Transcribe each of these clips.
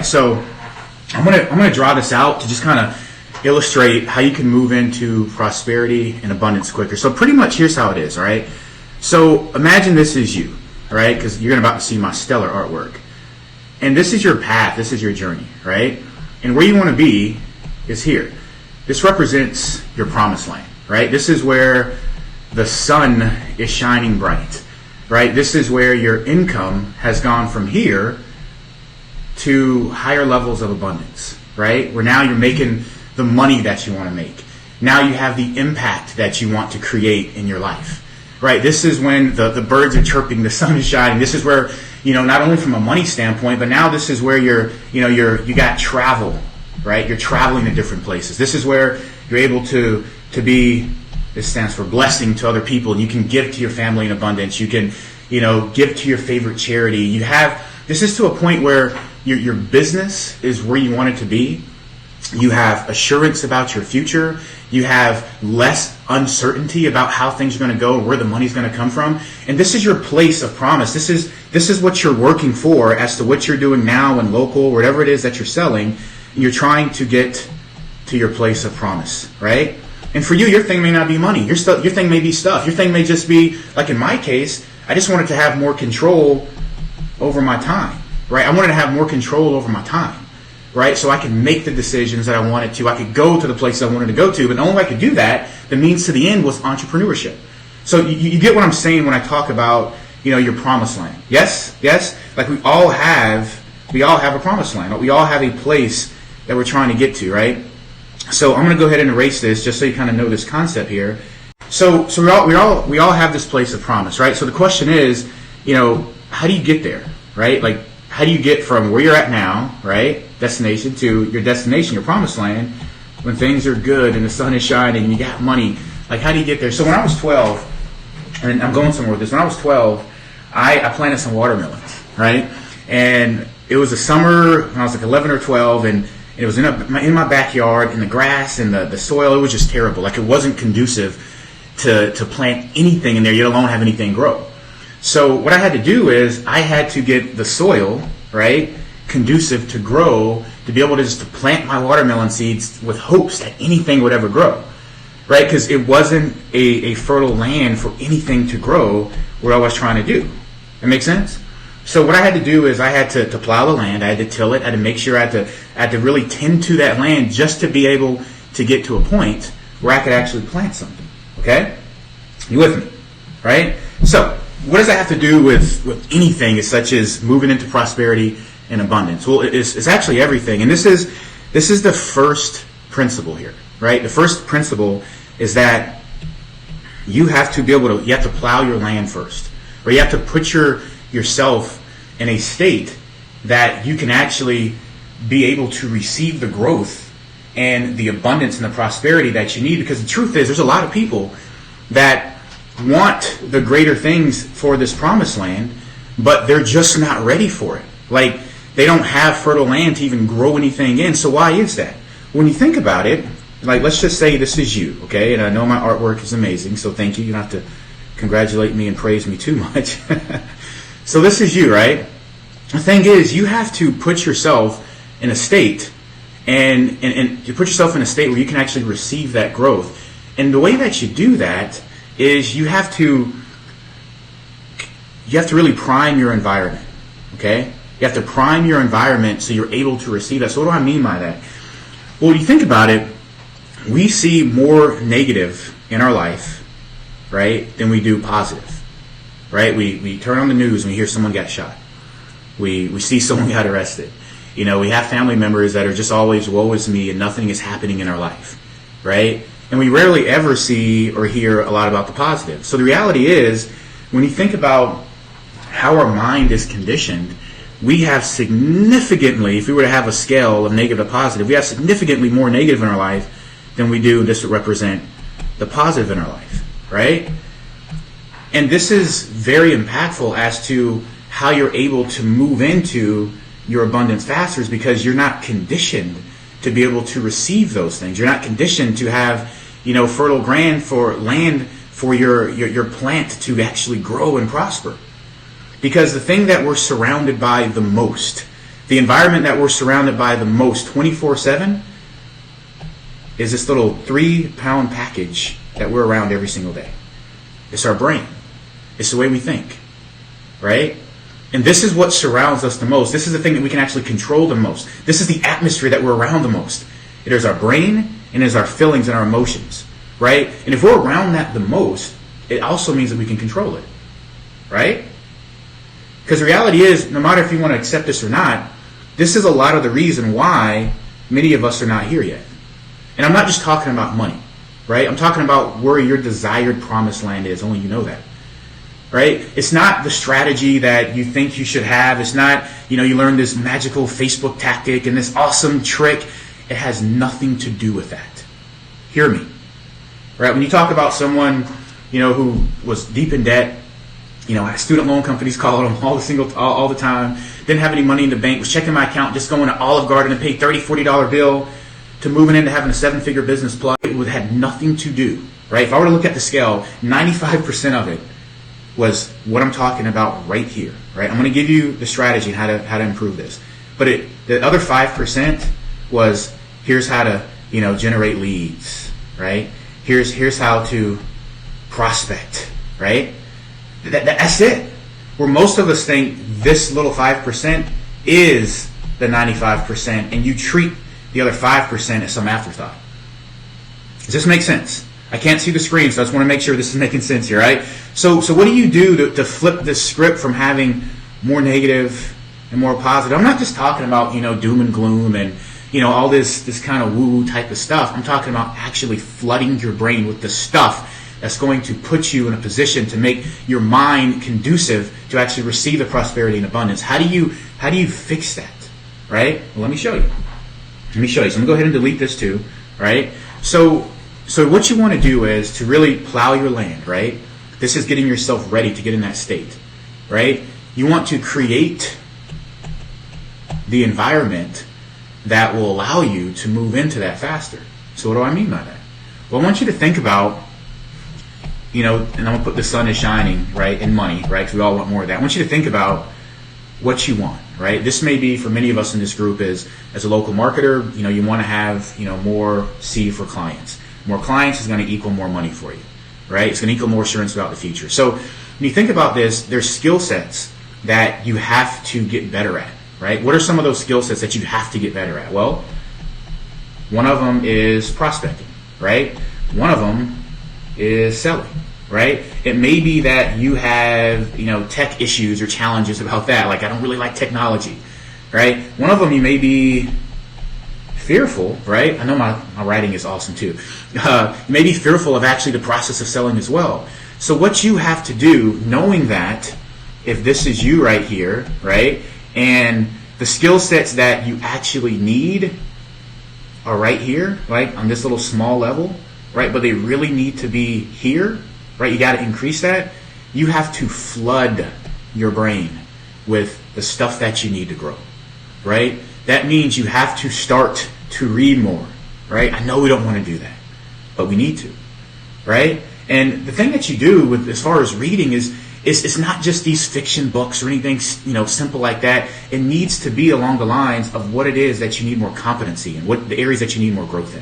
right, so I'm gonna draw this out to just kind of illustrate how you can move into prosperity and abundance quicker. So pretty much here's how it is, all right? So imagine this is you, all right? Because you're about to see my stellar artwork. And this is your path, this is your journey, right? And where you want to be is here. This represents your promised land, right? This is where the sun is shining bright, right? This is where your income has gone from here to higher levels of abundance, right? Where now you're making the money that you want to make. Now you have the impact that you want to create in your life, right? This is when the birds are chirping, the sun is shining. This is where, not only from a money standpoint, but now this is where you got travel, right? You're traveling to different places. This is where you're able to be, this stands for blessing to other people, and you can give to your family in abundance. You can, give to your favorite charity. This is to a point where your business is where you want it to be. You have assurance about your future. You have less uncertainty about how things are going to go, where the money's going to come from. And this is your place of promise. This is what you're working for as to what you're doing now and local, whatever it is that you're selling. You're trying to get to your place of promise, right? And for you, your thing may not be money. Your thing may be stuff. Your thing may just be, like in my case, I just wanted to have more control over my time, right? I wanted to have more control over my time. Right? So I could make the decisions that I wanted to. I could go to the places I wanted to go to. But the only way I could do that, the means to the end, was entrepreneurship. So you get what I'm saying when I talk about, your promised land. Yes? Like we all have a promised land. We all have a place that we're trying to get to, right? So I'm going to go ahead and erase this just so you kind of know this concept here. So we all have this place of promise, right? So the question is, how do you get there, right? Like, how do you get from where you're at now, right, destination, to your destination, your promised land, when things are good and the sun is shining and you got money? Like, how do you get there? So when I was 12, and I'm going somewhere with this, when I was 12, I planted some watermelons, right? And it was a summer when I was like 11 or 12, and it was in my backyard, in the grass and the soil. It was just terrible. Like, it wasn't conducive to plant anything in there, yet alone have anything grow. So what I had to do is I had to get the soil, right, conducive to grow, to be able to just to plant my watermelon seeds with hopes that anything would ever grow, right? Because it wasn't a fertile land for anything to grow what I was trying to do. That makes sense? So what I had to do is I had to plow the land, I had to till it, I had to make sure I had to really tend to that land just to be able to get to a point where I could actually plant something. Okay? You with me? Right? So what does that have to do with anything such as moving into prosperity and abundance? Well, it's actually everything. And this is the first principle here, right? The first principle is that you have to be able to, you have to plow your land first. Or you have to put yourself in a state that you can actually be able to receive the growth and the abundance and the prosperity that you need. Because the truth is, there's a lot of people that want the greater things for this promised land, but they're just not ready for it. Like, they don't have fertile land to even grow anything in. So why is that? When you think about it, like, let's just say this is you, okay? And I know my artwork is amazing, so thank you. You don't have to congratulate me and praise me too much. So this is you, right? The thing is, you have to put yourself in a state, and you put yourself in a state where you can actually receive that growth. And the way that you do that is you have to really prime your environment, okay? You have to prime your environment so you're able to receive that. So what do I mean by that? Well, when you think about it, we see more negative in our life, right, than we do positive, right? We turn on the news and we hear someone got shot. We see someone got arrested. We have family members that are just always, woe is me, and nothing is happening in our life, right? And we rarely ever see or hear a lot about the positive. So the reality is, when you think about how our mind is conditioned, we have significantly, if we were to have a scale of negative to positive, we have significantly more negative in our life than we do this would represent the positive in our life, right? And this is very impactful as to how you're able to move into your abundance faster, is because you're not conditioned to be able to receive those things. You're not conditioned to have, fertile land for your plant to actually grow and prosper. Because the thing that we're surrounded by the most, The environment that we're surrounded by the most 24/7 is this little 3-pound package that we're around every single day. It's our brain. It's the way we think, right? And this is what surrounds us the most. This is the thing that we can actually control the most. This is the atmosphere that we're around the most. It is our brain and it is our feelings and our emotions, right? And if we're around that the most, it also means that we can control it, right? Because the reality is, no matter if you want to accept this or not, this is a lot of the reason why many of us are not here yet. And I'm not just talking about money, right? I'm talking about where your desired promised land is. Only you know that, right? It's not the strategy that you think you should have. It's not, you learn this magical Facebook tactic and this awesome trick. It has nothing to do with that. Hear me, right? When you talk about someone, who was deep in debt, student loan companies called them all the time, didn't have any money in the bank, was checking my account, just going to Olive Garden and pay $30, $40 bill, to moving into having a 7-figure business plus. It had nothing to do, right? If I were to look at the scale, 95% of it was what I'm talking about right here, right? I'm going to give you the strategy how to improve this. But the other 5% was, here's how to, generate leads, right? Here's how to prospect, right? That's it. Where most of us think this little 5% is the 95%, and you treat the other 5% as some afterthought. Does this make sense? I can't see the screen, so I just want to make sure this is making sense here, right? So what do you do to flip this script from having more negative and more positive? I'm not just talking about, doom and gloom and, all this kind of woo-woo type of stuff. I'm talking about actually flooding your brain with the stuff that's going to put you in a position to make your mind conducive to actually receive the prosperity and abundance. How do you fix that, right? Well, let me show you. So I'm going to go ahead and delete this too, right? So what you want to do is to really plow your land, right? This is getting yourself ready to get in that state, right? You want to create the environment that will allow you to move into that faster. So what do I mean by that? Well, I want you to think about, and I'm going to put the sun is shining, right, and money, right, because we all want more of that. I want you to think about what you want, right? This may be, for many of us in this group, as a local marketer, you want to have, more C for clients. More clients is going to equal more money for you, right? It's going to equal more assurance about the future. So when you think about this, there's skill sets that you have to get better at, right? What are some of those skill sets that you have to get better at? Well, one of them is prospecting, right? One of them is selling, right? It may be that you have, tech issues or challenges about that. Like, I don't really like technology, right? One of them, you may be fearful, right? I know my writing is awesome too. You may be fearful of actually the process of selling as well. So what you have to do, knowing that, if this is you right here, right, and the skill sets that you actually need are right here, right, on this little small level, right, but they really need to be here, right, you got to increase that. You have to flood your brain with the stuff that you need to grow, right? That means you have to start to read more, right? I know we don't want to do that, but we need to, right? And the thing that you do with as far as reading is it's not just these fiction books or anything, simple like that. It needs to be along the lines of what it is that you need more competency in, what the areas that you need more growth in,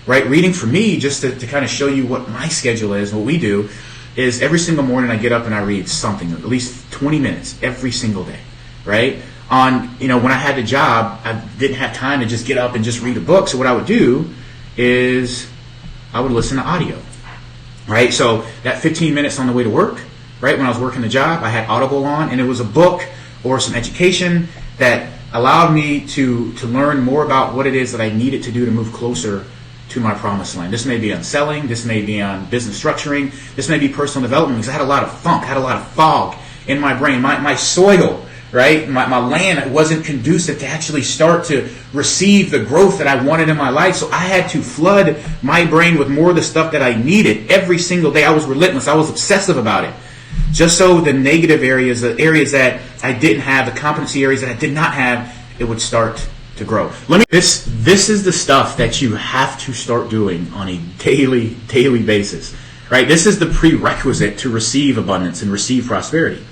right? Reading for me, just to kind of show you what my schedule is, what we do, is every single morning I get up and I read something, at least 20 minutes every single day, right? When I had the job, I didn't have time to just get up and just read a book. So what I would do is I would listen to audio, right? So that 15 minutes on the way to work, right, when I was working the job, I had Audible on, and it was a book or some education that allowed me to learn more about what it is that I needed to do to move closer to my promised land. This may be on selling, this may be on business structuring, this may be personal development, because I had a lot of funk, I had a lot of fog in my brain. My soil, right, my land wasn't conducive to actually start to receive the growth that I wanted in my life. So I had to flood my brain with more of the stuff that I needed every single day. I was relentless. I was obsessive about it. Just so the negative areas, the areas that I didn't have, the competency areas that I did not have, it would start to grow. This is the stuff that you have to start doing on a daily basis, right? This is the prerequisite to receive abundance and receive prosperity.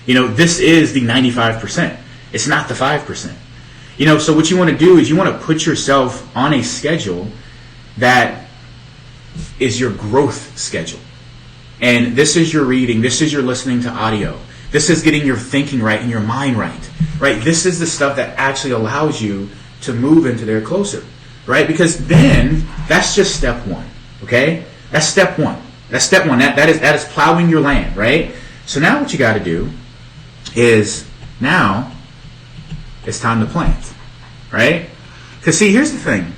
This is the 95%. It's not the 5%. So what you want to do is you want to put yourself on a schedule that is your growth schedule. And this is your reading, this is your listening to audio. This is getting your thinking right and your mind right? This is the stuff that actually allows you to move into there closer, right? Because then that's just step one, okay? That's step one. That is plowing your land, right? So now what you got to do is now it's time to plant, right? Because see, here's the thing,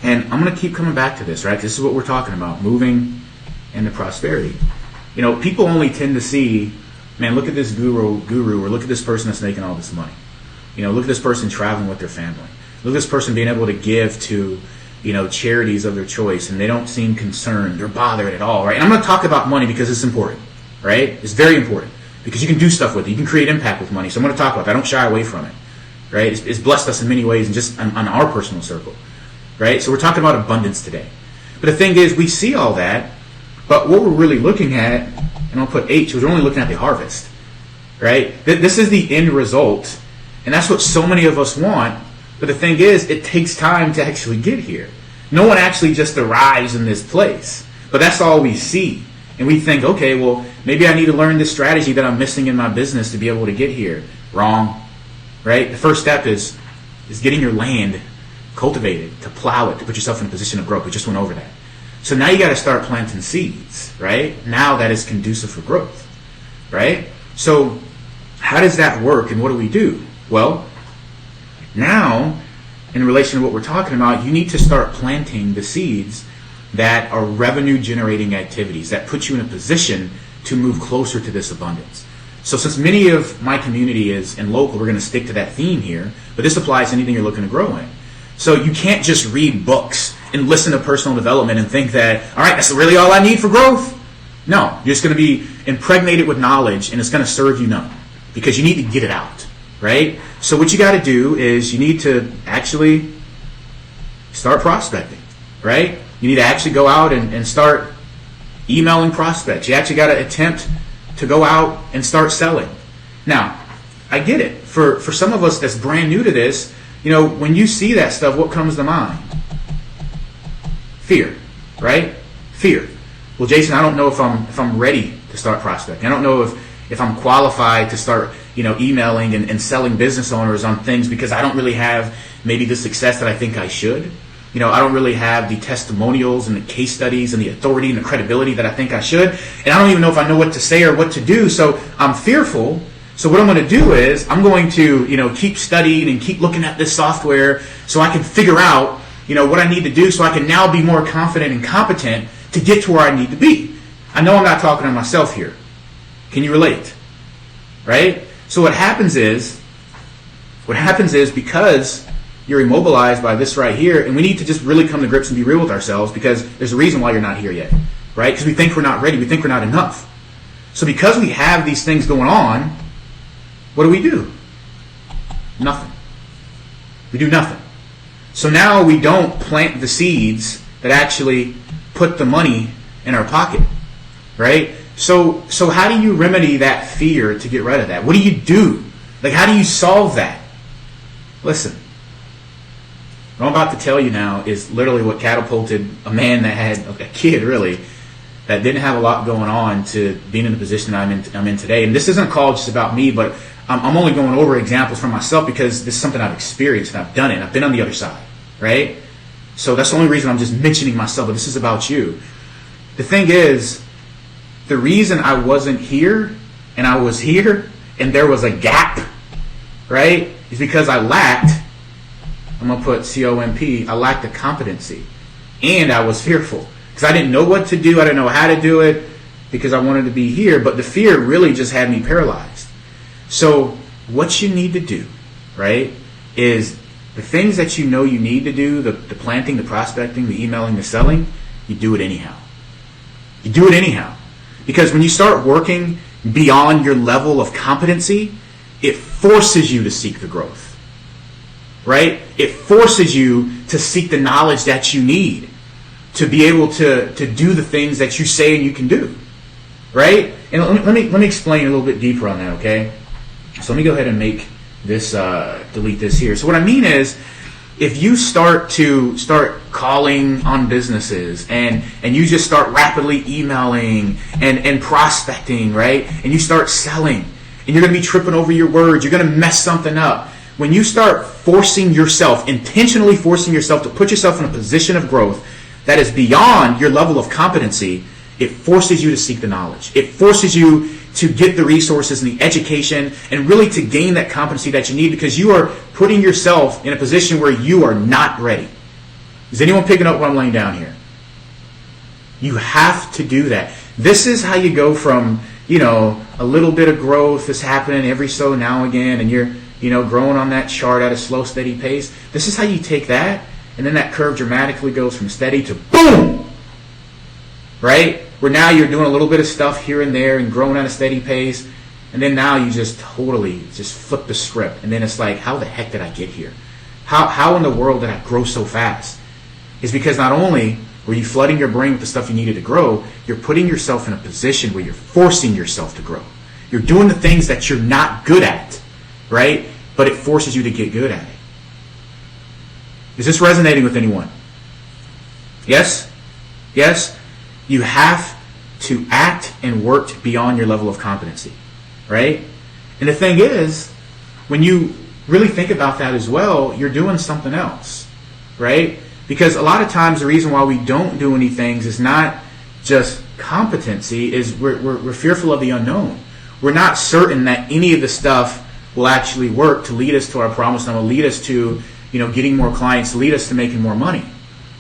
and I'm going to keep coming back to this, right? This is what we're talking about, moving into prosperity. People only tend to see, man, look at this guru, or look at this person that's making all this money. Look at this person traveling with their family. Look at this person being able to give to, charities of their choice, and they don't seem concerned or bothered at all, right? And I'm going to talk about money because it's important, right? It's very important because you can do stuff with it. You can create impact with money. So I'm going to talk about that. I don't shy away from it, right? It's blessed us in many ways, and just on our personal circle, right? So we're talking about abundance today. But the thing is, we see all that, but what we're really looking at, and I'll put H, we're only looking at the harvest, right? This is the end result, and that's what so many of us want. But the thing is, it takes time to actually get here. No one actually just arrives in this place. But that's all we see. And we think, okay, well, maybe I need to learn this strategy that I'm missing in my business to be able to get here. Wrong, right? The first step is getting your land cultivated, to plow it, to put yourself in a position of growth. We just went over that. So now you got to start planting seeds, right? Now that is conducive for growth, right? So how does that work, and what do we do? Well, now, in relation to what we're talking about, you need to start planting the seeds that are revenue-generating activities that put you in a position to move closer to this abundance. So since many of my community is in local, we're going to stick to that theme here, but this applies to anything you're looking to grow in. So you can't just read books and listen to personal development and think that, all right, that's really all I need for growth. No, you're just going to be impregnated with knowledge, and it's going to serve you none because you need to get it out. Right? So what you got to do is you need to actually start prospecting, right? You need to actually go out and start emailing prospects. You actually got to attempt to go out and start selling. Now, I get it. For some of us that's brand new to this, when you see that stuff, what comes to mind? Fear, right? Fear. Well, Jason, I don't know if I'm ready to start prospecting. I don't know if I'm qualified to start emailing and selling business owners on things because I don't really have maybe the success that I think I should. I don't really have the testimonials and the case studies and the authority and the credibility that I think I should. And I don't even know if I know what to say or what to do. So I'm fearful. So what I'm going to do is I'm going to, keep studying and keep looking at this software so I can figure out, what I need to do so I can now be more confident and competent to get to where I need to be. I know I'm not talking to myself here. Can you relate? Right? So what happens is because you're immobilized by this right here, and we need to just really come to grips and be real with ourselves because there's a reason why you're not here yet, right? Because we think we're not ready. We think we're not enough. So because we have these things going on, what do? Nothing. We do nothing. So now we don't plant the seeds that actually put the money in our pocket, right? So how do you remedy that fear to get rid of that? What do you do? How do you solve that? Listen, what I'm about to tell you now is literally what catapulted a man that had a kid, really, that didn't have a lot going on to being in the position I'm in today. And this isn't called just about me, but I'm only going over examples from myself because this is something I've experienced and I've done it. And I've been on the other side, right? So that's the only reason I'm just mentioning myself, but this is about you. The thing is, the reason I wasn't here and I was here and there was a gap, right, is because I lacked, I'm going to put COMP, I lacked the competency. And I was fearful because I didn't know what to do. I didn't know how to do it because I wanted to be here. But the fear really just had me paralyzed. So what you need to do, right, is the things that you know you need to do, the planting, the prospecting, the emailing, the selling, you do it anyhow. You do it anyhow. Because when you start working beyond your level of competency, it forces you to seek the growth, right? It forces you to seek the knowledge that you need to be able to do the things that you say and you can do, right? And let me explain a little bit deeper on that, okay? So let me go ahead and make delete this here. So what I mean is, if you start calling on businesses and you just start rapidly emailing and prospecting, right? And you start selling and you're going to be tripping over your words, you're going to mess something up. When you start intentionally forcing yourself to put yourself in a position of growth that is beyond your level of competency, it forces you to seek the knowledge. It forces you to get the resources and the education and really to gain that competency that you need, because you are putting yourself in a position where you are not ready. Is anyone picking up what I'm laying down here? You have to do that. This is how you go from, a little bit of growth is happening every so now and again, and you're, growing on that chart at a slow, steady pace. This is how you take that, and then that curve dramatically goes from steady to boom! Right? Where now you're doing a little bit of stuff here and there and growing at a steady pace, and then now you just totally flip the script, and then it's like, how the heck did I get here? How in the world did I grow so fast? It's because not only were you flooding your brain with the stuff you needed to grow, you're putting yourself in a position where you're forcing yourself to grow. You're doing the things that you're not good at, right? But it forces you to get good at it. Is this resonating with anyone? Yes? Yes? You have to act and work beyond your level of competency, right? And the thing is, when you really think about that as well, you're doing something else, right? Because a lot of times the reason why we don't do any things is not just competency, is we're fearful of the unknown. We're not certain that any of the stuff will actually work to lead us to our promise and will lead us to, getting more clients, lead us to making more money,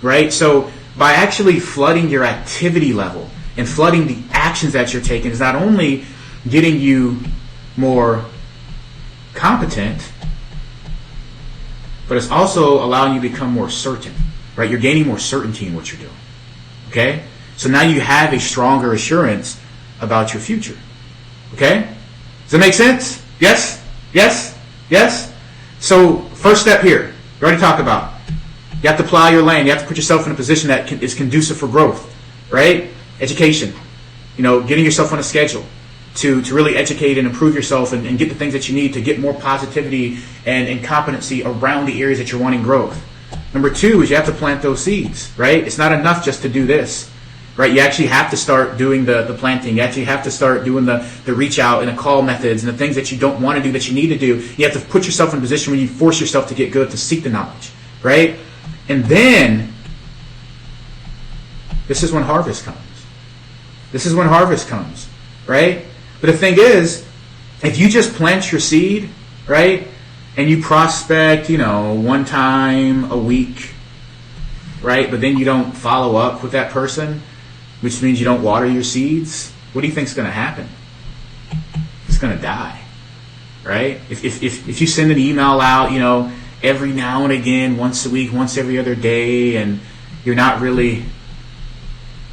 right? So by actually flooding your activity level and flooding the actions that you're taking is not only getting you more competent, but it's also allowing you to become more certain, right? You're gaining more certainty in what you're doing, okay? So now you have a stronger assurance about your future, okay? Does that make sense? Yes? Yes? Yes? So first step here, we already talked about. You have to plow your lane. You have to put yourself in a position that is conducive for growth, right? Education, getting yourself on a schedule to really educate and improve yourself and get the things that you need to get more positivity and competency around the areas that you're wanting growth. Number 2 is you have to plant those seeds, right? It's not enough just to do this, right? You actually have to start doing the planting. You actually have to start doing the reach out and the call methods and the things that you don't want to do that you need to do. You have to put yourself in a position where you force yourself to get good, to seek the knowledge, right? And then, this is when harvest comes. This is when harvest comes, right? But the thing is, if you just plant your seed, right, and you prospect, one time a week, right, but then you don't follow up with that person, which means you don't water your seeds, what do you think is going to happen? It's going to die, right? If you send an email out, every now and again, once a week, once every other day, and you're not really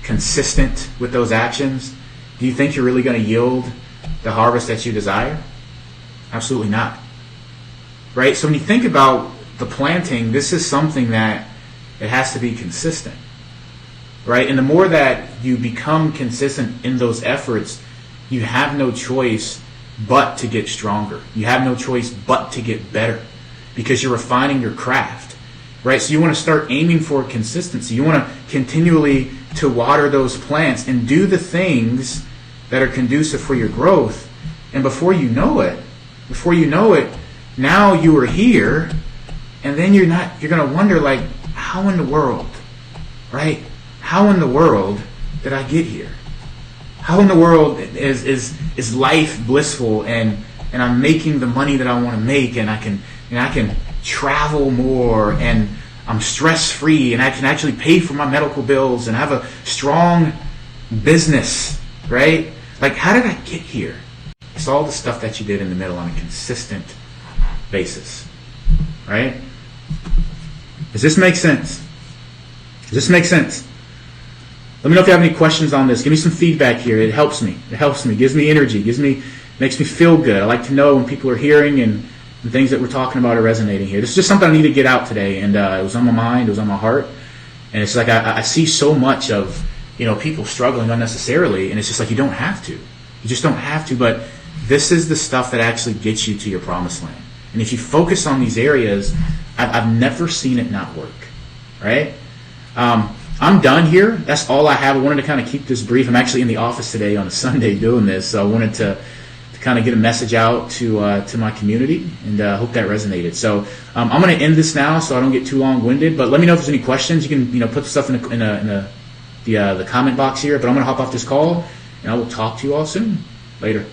consistent with those actions, do you think you're really going to yield the harvest that you desire? Absolutely not. Right? So when you think about the planting, this is something that it has to be consistent. Right? And the more that you become consistent in those efforts, you have no choice but to get stronger. You have no choice but to get better, because you're refining your craft, right? So you want to start aiming for consistency. You want to continually to water those plants and do the things that are conducive for your growth. And before you know it, now you are here, and then you're going to wonder, like, how in the world, right? How in the world did I get here? How in the world is life blissful and I'm making the money that I want to make, and I can travel more, and I'm stress-free, and I can actually pay for my medical bills and have a strong business, right? Like, how did I get here? It's all the stuff that you did in the middle on a consistent basis, right? Does this make sense? Does this make sense? Let me know if you have any questions on this. Give me some feedback here. It helps me. It helps me. Gives me energy. Makes me feel good. I like to know when people are hearing and things that we're talking about are resonating here. This is just something I need to get out today, and it was on my mind. It was on my heart, and it's like I see so much of people struggling unnecessarily, and it's just like you don't have to. You just don't have to. But this is the stuff that actually gets you to your promised land. And if you focus on these areas, I've never seen it not work, right? I'm done here. That's all I have. I wanted to kind of keep this brief. I'm actually in the office today on a Sunday doing this, so I wanted to kind of get a message out to my community, and hope that resonated. So I'm going to end this now, so I don't get too long-winded. But let me know if there's any questions. You can put stuff in the comment box here. But I'm going to hop off this call, and I will talk to you all soon. Later.